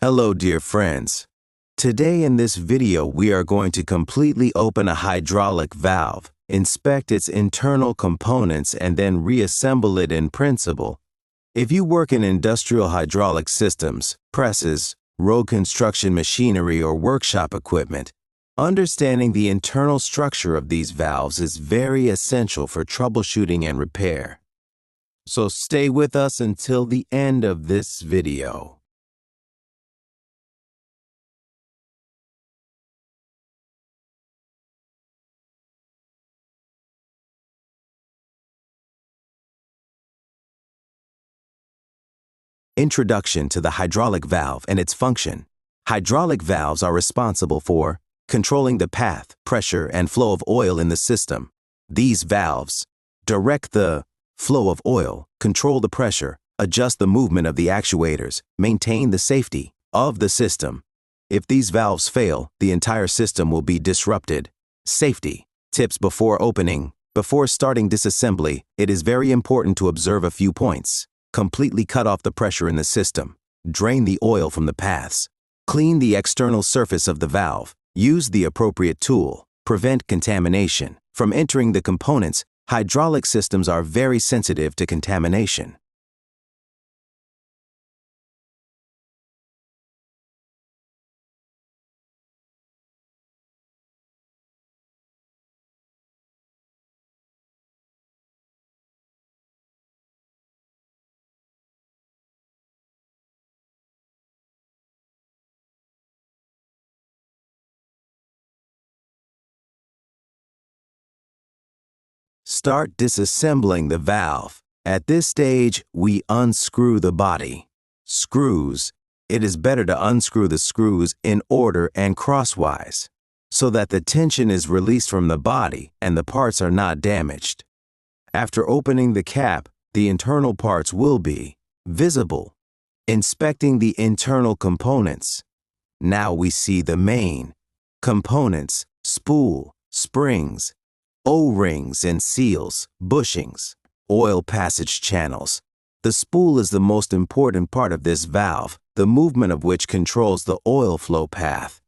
Hello, dear friends. Today in this video, we are going to completely open a hydraulic valve, inspect its internal components, and then reassemble it in principle. If you work in industrial hydraulic systems, presses, road construction machinery, or workshop equipment, understanding the internal structure of these valves is very essential for troubleshooting and repair. So stay with us until the end of this video. Introduction to the hydraulic valve and its function. Hydraulic valves are responsible for controlling the path, pressure, and flow of oil in the system. These valves direct the flow of oil, control the pressure, adjust the movement of the actuators, maintain the safety of the system. If these valves fail, the entire system will be disrupted. Safety tips before opening. Before starting disassembly, it is very important to observe a few points. Completely cut off the pressure in the system. Drain the oil from the paths. Clean the external surface of the valve. Use the appropriate tool. Prevent contamination from entering the components. Hydraulic systems are very sensitive to contamination. Start disassembling the valve. At this stage, we unscrew the body. Screws. It is better to unscrew the screws in order and crosswise, so that the tension is released from the body and the parts are not damaged. After opening the cap, the internal parts will be visible. Inspecting the internal components. Now we see the main components: spool, springs, O-rings and seals, bushings, oil passage channels. The spool is the most important part of this valve, the movement of which controls the oil flow path.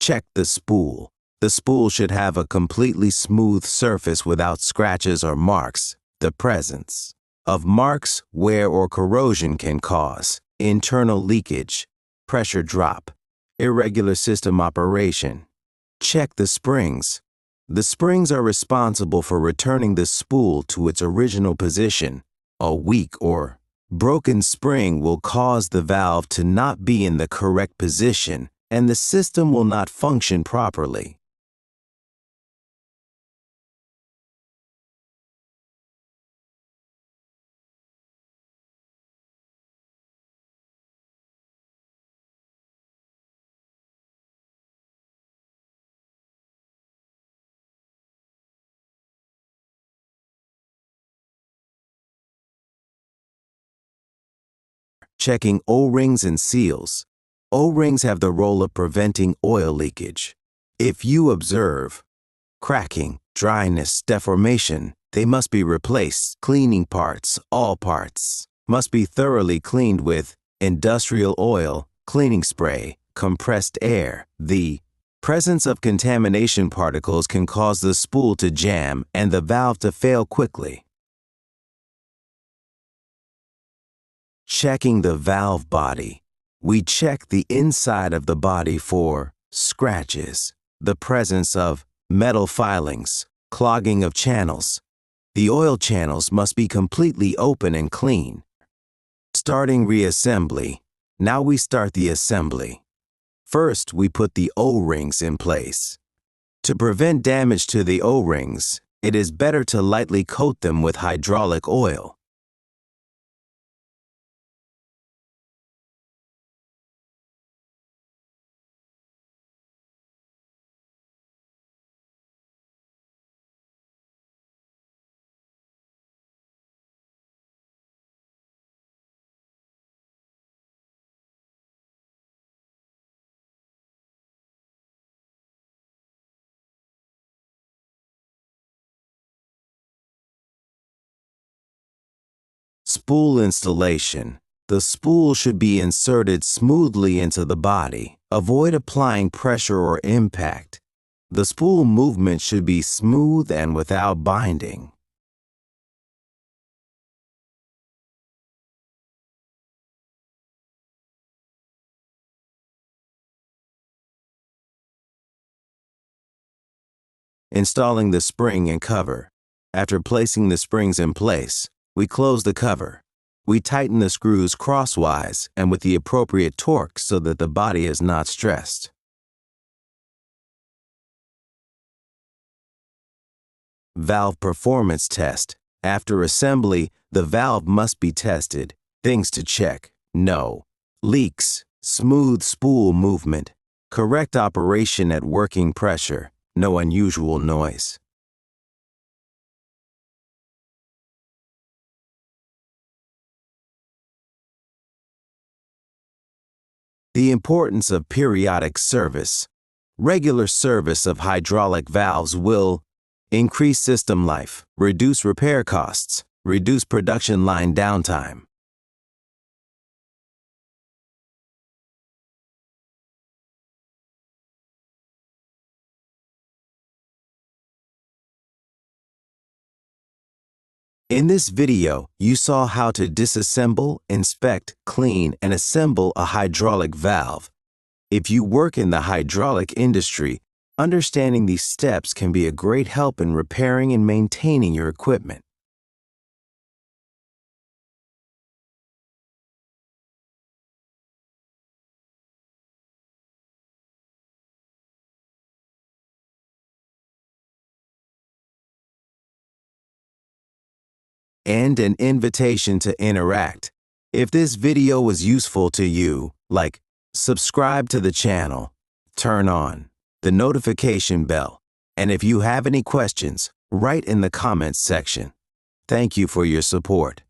Check the spool. The spool should have a completely smooth surface without scratches or marks. The presence of marks, wear, or corrosion can cause internal leakage, pressure drop, irregular system operation. Check the springs. The springs are responsible for returning the spool to its original position. A weak or broken spring will cause the valve to not be in the correct position, and the system will not function properly. Checking O-rings and seals. O-rings have the role of preventing oil leakage. If you observe cracking, dryness, deformation, they must be replaced. Cleaning parts, all parts, must be thoroughly cleaned with industrial oil, cleaning spray, compressed air. The presence of contamination particles can cause the spool to jam and the valve to fail quickly. Checking the valve body. We check the inside of the body for scratches, the presence of metal filings, clogging of channels. The oil channels must be completely open and clean. Starting reassembly. Now we start the assembly. First, we put the O-rings in place. To prevent damage to the O-rings, it is better to lightly coat them with hydraulic oil. Spool installation. The spool should be inserted smoothly into the body. Avoid applying pressure or impact. The spool movement should be smooth and without binding. Installing the spring and cover. After placing the springs in place, we close the cover. We tighten the screws crosswise and with the appropriate torque so that the body is not stressed. Valve performance test. After assembly, the valve must be tested. Things to check: no leaks, smooth spool movement, correct operation at working pressure, no unusual noise. The importance of periodic service. Regular service of hydraulic valves will increase system life, reduce repair costs, reduce production line downtime. In this video, you saw how to disassemble, inspect, clean, and assemble a hydraulic valve. If you work in the hydraulic industry, understanding these steps can be a great help in repairing and maintaining your equipment. And an invitation to interact. If this video was useful to you, subscribe to the channel, turn on the notification bell, and if you have any questions, write in the comments section. Thank you for your support.